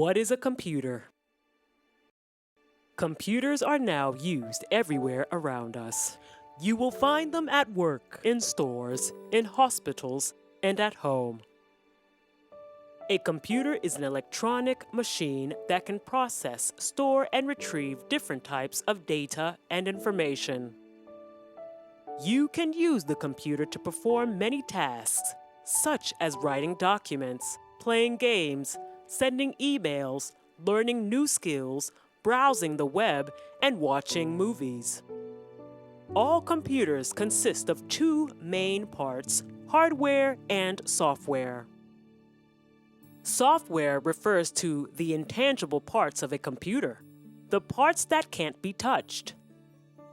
What is a computer? Computers are now used everywhere around us. You will find them at work, in stores, in hospitals, and at home. A computer is an electronic machine that can process, store, and retrieve different types of data and information. You can use the computer to perform many tasks, such as writing documents, playing games, sending emails, learning new skills, browsing the web, and watching movies. All computers consist of two main parts, hardware and software. Software refers to the intangible parts of a computer, the parts that can't be touched.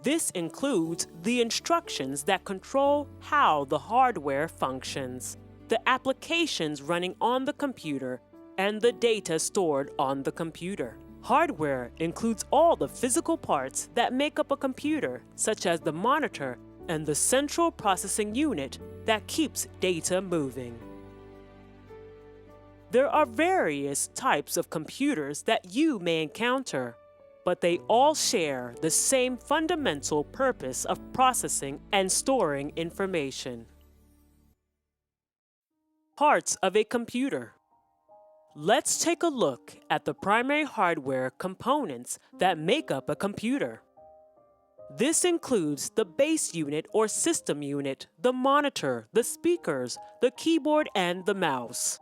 This includes the instructions that control how the hardware functions, the applications running on the computer, and the data stored on the computer. Hardware includes all the physical parts that make up a computer, such as the monitor and the central processing unit that keeps data moving. There are various types of computers that you may encounter, but they all share the same fundamental purpose of processing and storing information. Parts of a computer. Let's take a look at the primary hardware components that make up a computer. This includes the base unit or system unit, the monitor, the speakers, the keyboard, and the mouse.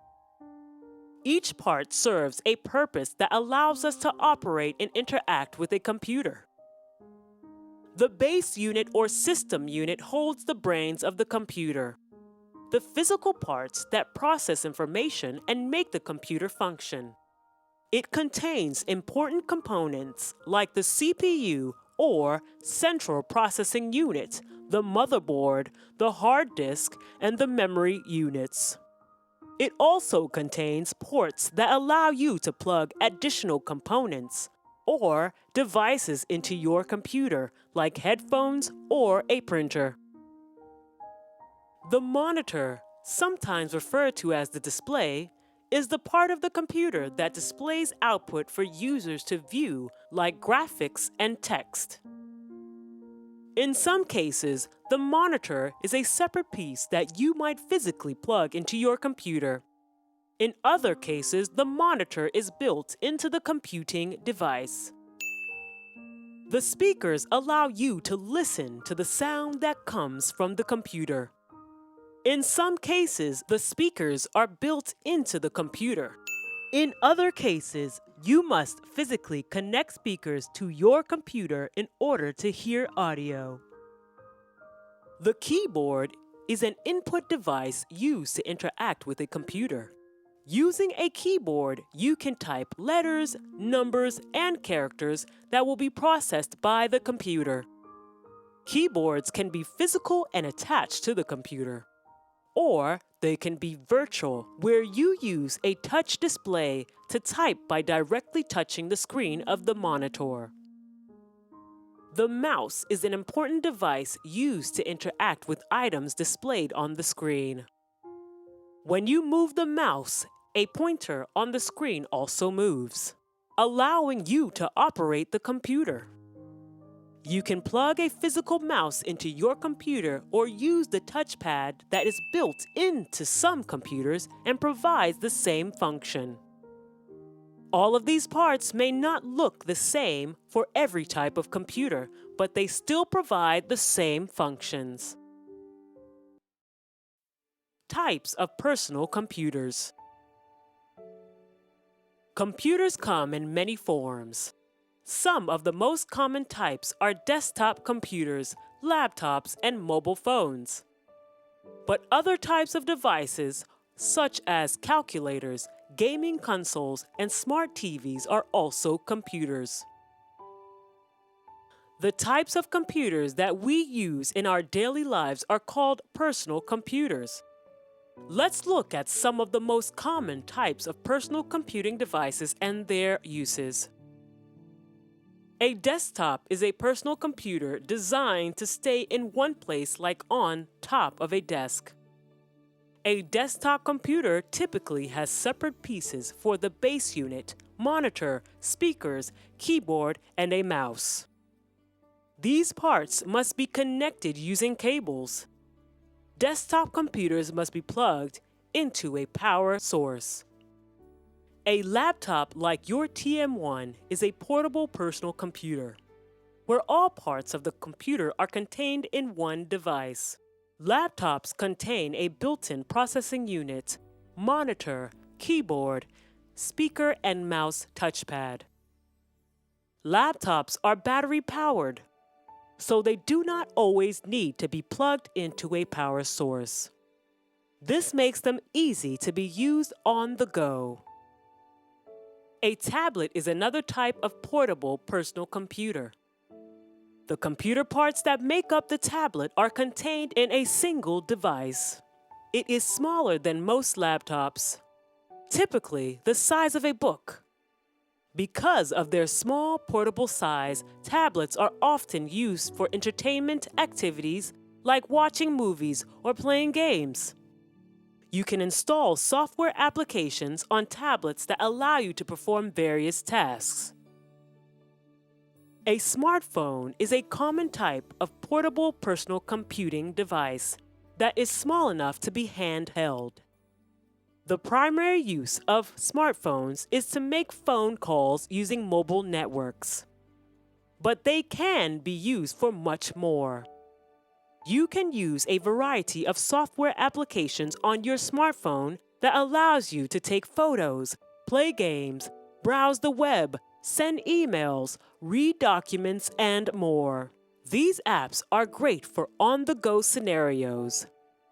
Each part serves a purpose that allows us to operate and interact with a computer. The base unit or system unit holds the brains of the computer, the physical parts that process information and make the computer function. It contains important components like the CPU or central processing unit, the motherboard, the hard disk, and the memory units. It also contains ports that allow you to plug additional components or devices into your computer, like headphones or a printer. The monitor, sometimes referred to as the display, is the part of the computer that displays output for users to view, like graphics and text. In some cases, the monitor is a separate piece that you might physically plug into your computer. In other cases, the monitor is built into the computing device. The speakers allow you to listen to the sound that comes from the computer. In some cases, the speakers are built into the computer. In other cases, you must physically connect speakers to your computer in order to hear audio. The keyboard is an input device used to interact with a computer. Using a keyboard, you can type letters, numbers, and characters that will be processed by the computer. Keyboards can be physical and attached to the computer, or they can be virtual, where you use a touch display to type by directly touching the screen of the monitor. The mouse is an important device used to interact with items displayed on the screen. When you move the mouse, a pointer on the screen also moves, allowing you to operate the computer. You can plug a physical mouse into your computer or use the touchpad that is built into some computers and provides the same function. All of these parts may not look the same for every type of computer, but they still provide the same functions. Types of personal computers. Computers come in many forms. Some of the most common types are desktop computers, laptops, and mobile phones. But other types of devices, such as calculators, gaming consoles, and smart TVs, are also computers. The types of computers that we use in our daily lives are called personal computers. Let's look at some of the most common types of personal computing devices and their uses. A desktop is a personal computer designed to stay in one place, like on top of a desk. A desktop computer typically has separate pieces for the base unit, monitor, speakers, keyboard, and a mouse. These parts must be connected using cables. Desktop computers must be plugged into a power source. A laptop like your TM1 is a portable personal computer, where all parts of the computer are contained in one device. Laptops contain a built-in processing unit, monitor, keyboard, speaker, and mouse touchpad. Laptops are battery-powered, so they do not always need to be plugged into a power source. This makes them easy to be used on the go. A tablet is another type of portable personal computer. The computer parts that make up the tablet are contained in a single device. It is smaller than most laptops, typically the size of a book. Because of their small portable size, tablets are often used for entertainment activities like watching movies or playing games. You can install software applications on tablets that allow you to perform various tasks. A smartphone is a common type of portable personal computing device that is small enough to be handheld. The primary use of smartphones is to make phone calls using mobile networks. But they can be used for much more. You can use a variety of software applications on your smartphone that allows you to take photos, play games, browse the web, send emails, read documents, and more. These apps are great for on-the-go scenarios,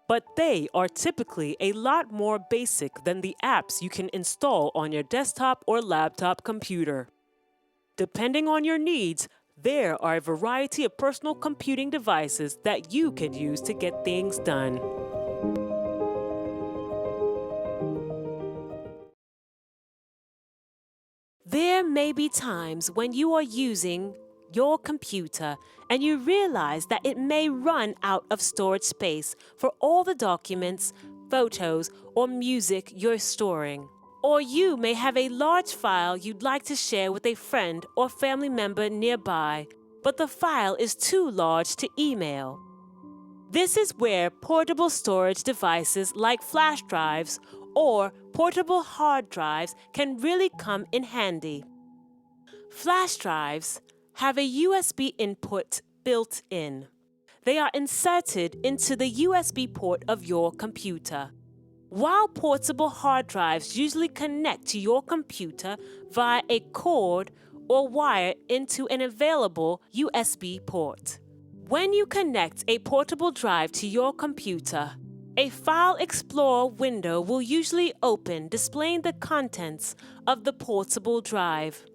but they are typically a lot more basic than the apps you can install on your desktop or laptop computer. Depending on your needs, there are a variety of personal computing devices that you can use to get things done. There may be times when you are using your computer and you realize that it may run out of storage space for all the documents, photos, or music you're storing. Or you may have a large file you'd like to share with a friend or family member nearby, but the file is too large to email. This is where portable storage devices like flash drives or portable hard drives can really come in handy. Flash drives have a USB input built in. They are inserted into the USB port of your computer. While portable hard drives usually connect to your computer via a cord or wire into an available USB port. When you connect a portable drive to your computer, a File Explorer window will usually open, displaying the contents of the portable drive.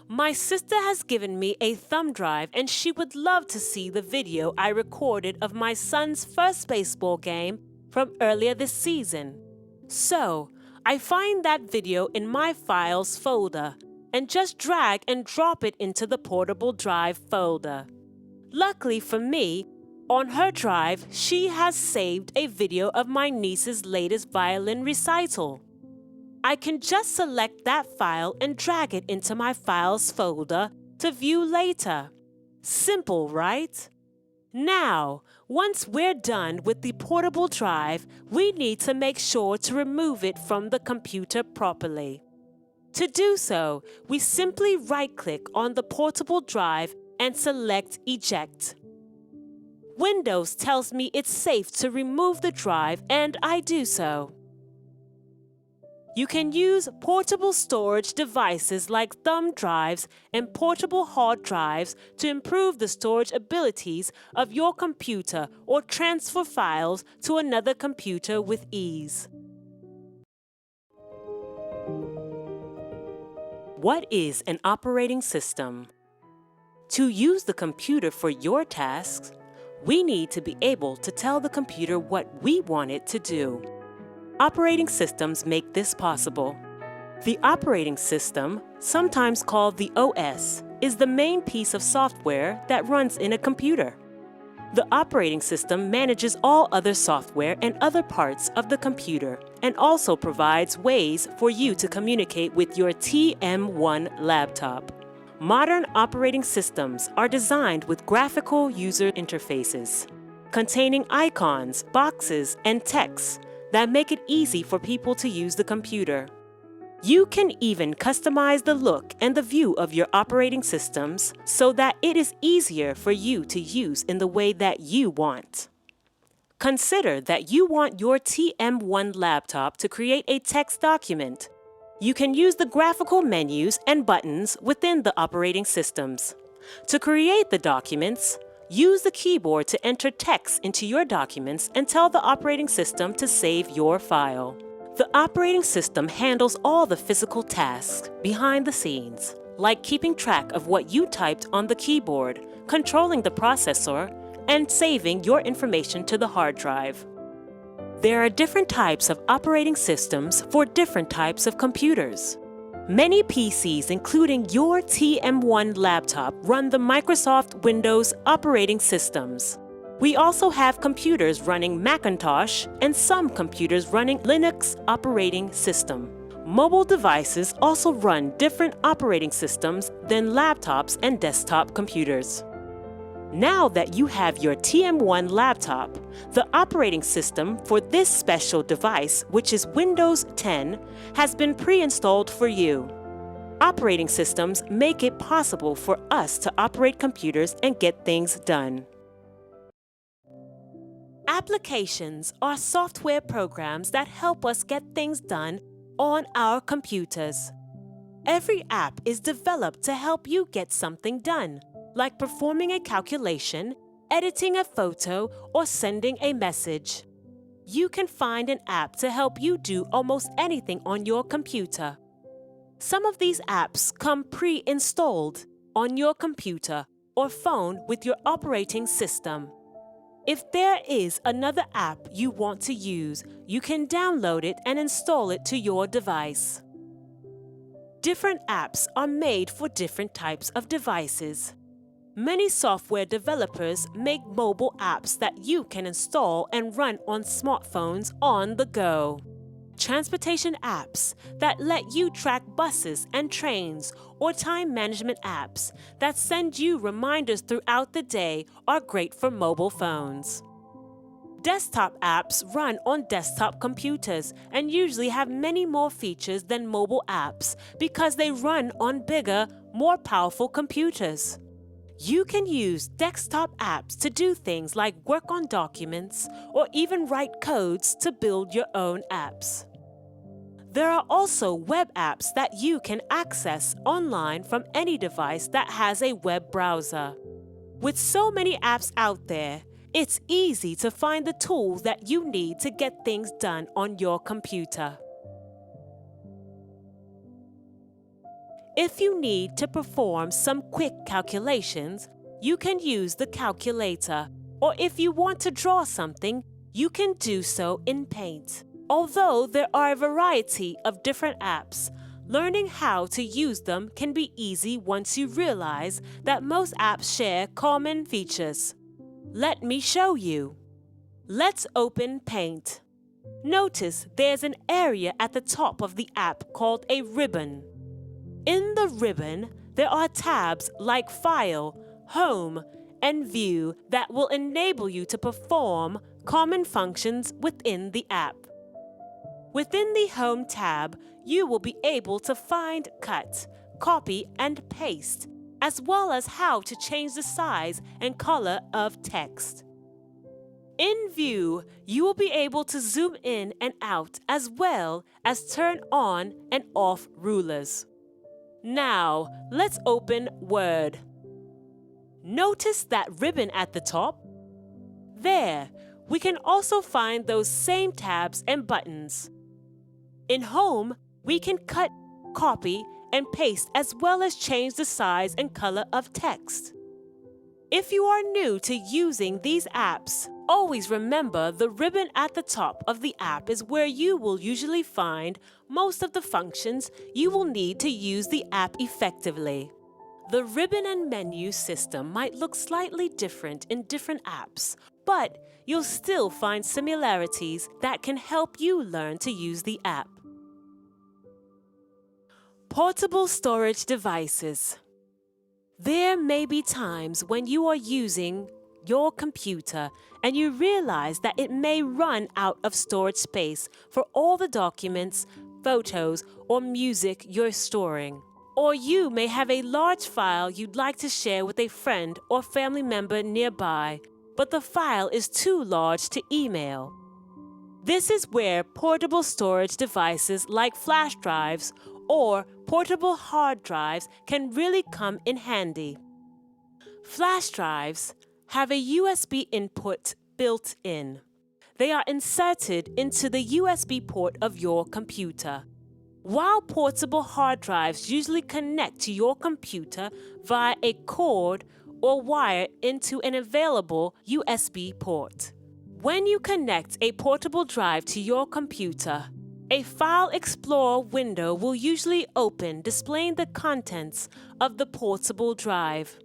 My sister has given me a thumb drive and she would love to see the video I recorded of my son's first baseball game from earlier this season. So, I find that video in my Files folder and just drag and drop it into the portable drive folder. Luckily for me, on her drive, she has saved a video of my niece's latest violin recital. I can just select that file and drag it into my Files folder to view later. Simple, right? Now, once we're done with the portable drive, we need to make sure to remove it from the computer properly. To do so, we simply right-click on the portable drive and select Eject. Windows tells me it's safe to remove the drive, and I do so. You can use portable storage devices like thumb drives and portable hard drives to improve the storage abilities of your computer or transfer files to another computer with ease. What is an operating system? To use the computer for your tasks, we need to be able to tell the computer what we want it to do. Operating systems make this possible. The operating system, sometimes called the OS, is the main piece of software that runs in a computer. The operating system manages all other software and other parts of the computer and also provides ways for you to communicate with your TM1 laptop. Modern operating systems are designed with graphical user interfaces, containing icons, boxes, and text that make it easy for people to use the computer. You can even customize the look and the view of your operating systems so that it is easier for you to use in the way that you want. Consider that you want your TM1 laptop to create a text document. You can use the graphical menus and buttons within the operating systems. To create the documents, use the keyboard to enter text into your documents and tell the operating system to save your file. The operating system handles all the physical tasks behind the scenes, like keeping track of what you typed on the keyboard, controlling the processor, and saving your information to the hard drive. There are different types of operating systems for different types of computers. Many PCs, including your TM1 laptop, run the Microsoft Windows operating systems. We also have computers running Macintosh and some computers running Linux operating system. Mobile devices also run different operating systems than laptops and desktop computers. Now that you have your TM1 laptop, the operating system for this special device, which is Windows 10, has been pre-installed for you. Operating systems make it possible for us to operate computers and get things done. Applications are software programs that help us get things done on our computers. Every app is developed to help you get something done, like performing a calculation, editing a photo, or sending a message. You can find an app to help you do almost anything on your computer. Some of these apps come pre-installed on your computer or phone with your operating system. If there is another app you want to use, you can download it and install it to your device. Different apps are made for different types of devices. Many software developers make mobile apps that you can install and run on smartphones on the go. Transportation apps that let you track buses and trains, or time management apps that send you reminders throughout the day are great for mobile phones. Desktop apps run on desktop computers and usually have many more features than mobile apps because they run on bigger, more powerful computers. You can use desktop apps to do things like work on documents or even write codes to build your own apps. There are also web apps that you can access online from any device that has a web browser. With so many apps out there, it's easy to find the tools that you need to get things done on your computer. If you need to perform some quick calculations, you can use the calculator, or if you want to draw something, you can do so in Paint. Although there are a variety of different apps, learning how to use them can be easy once you realize that most apps share common features. Let me show you. Let's open Paint. Notice there's an area at the top of the app called a ribbon. In the ribbon, there are tabs like File, Home, and View that will enable you to perform common functions within the app. Within the Home tab, you will be able to find, cut, copy, and paste, as well as how to change the size and color of text. In View, you will be able to zoom in and out as well as turn on and off rulers. Now, let's open Word. Notice that ribbon at the top? There, we can also find those same tabs and buttons. In Home, we can cut, copy, and paste as well as change the size and color of text. If you are new to using these apps, always remember the ribbon at the top of the app is where you will usually find most of the functions you will need to use the app effectively. The ribbon and menu system might look slightly different in different apps, but you'll still find similarities that can help you learn to use the app. Portable storage devices. There may be times when you are using your computer and you realize that it may run out of storage space for all the documents, photos, or music you're storing. Or you may have a large file you'd like to share with a friend or family member nearby, but the file is too large to email. This is where portable storage devices like flash drives or portable hard drives can really come in handy. Flash drives have a USB input built in. They are inserted into the USB port of your computer. While portable hard drives usually connect to your computer via a cord or wire into an available USB port. When you connect a portable drive to your computer, a File Explorer window will usually open displaying the contents of the portable drive.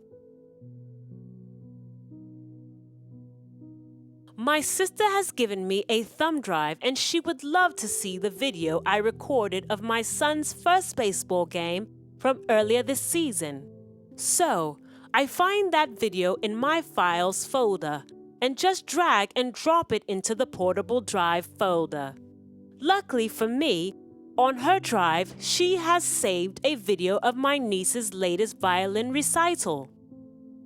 My sister has given me a thumb drive and she would love to see the video I recorded of my son's first baseball game from earlier this season. So, I find that video in my Files folder and just drag and drop it into the portable drive folder. Luckily for me, on her drive, she has saved a video of my niece's latest violin recital.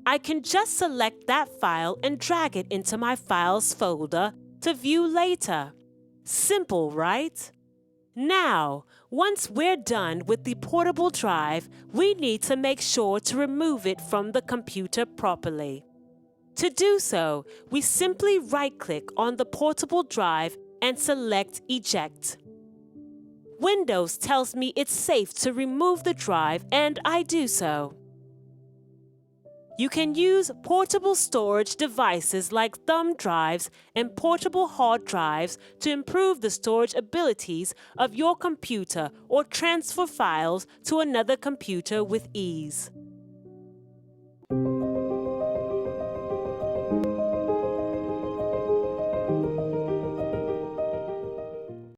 I can just select that file and drag it into my Files folder to view later. Simple, right? Now, once we're done with the portable drive, we need to make sure to remove it from the computer properly. To do so, we simply right-click on the portable drive and select Eject. Windows tells me it's safe to remove the drive, and I do so. You can use portable storage devices like thumb drives and portable hard drives to improve the storage abilities of your computer or transfer files to another computer with ease.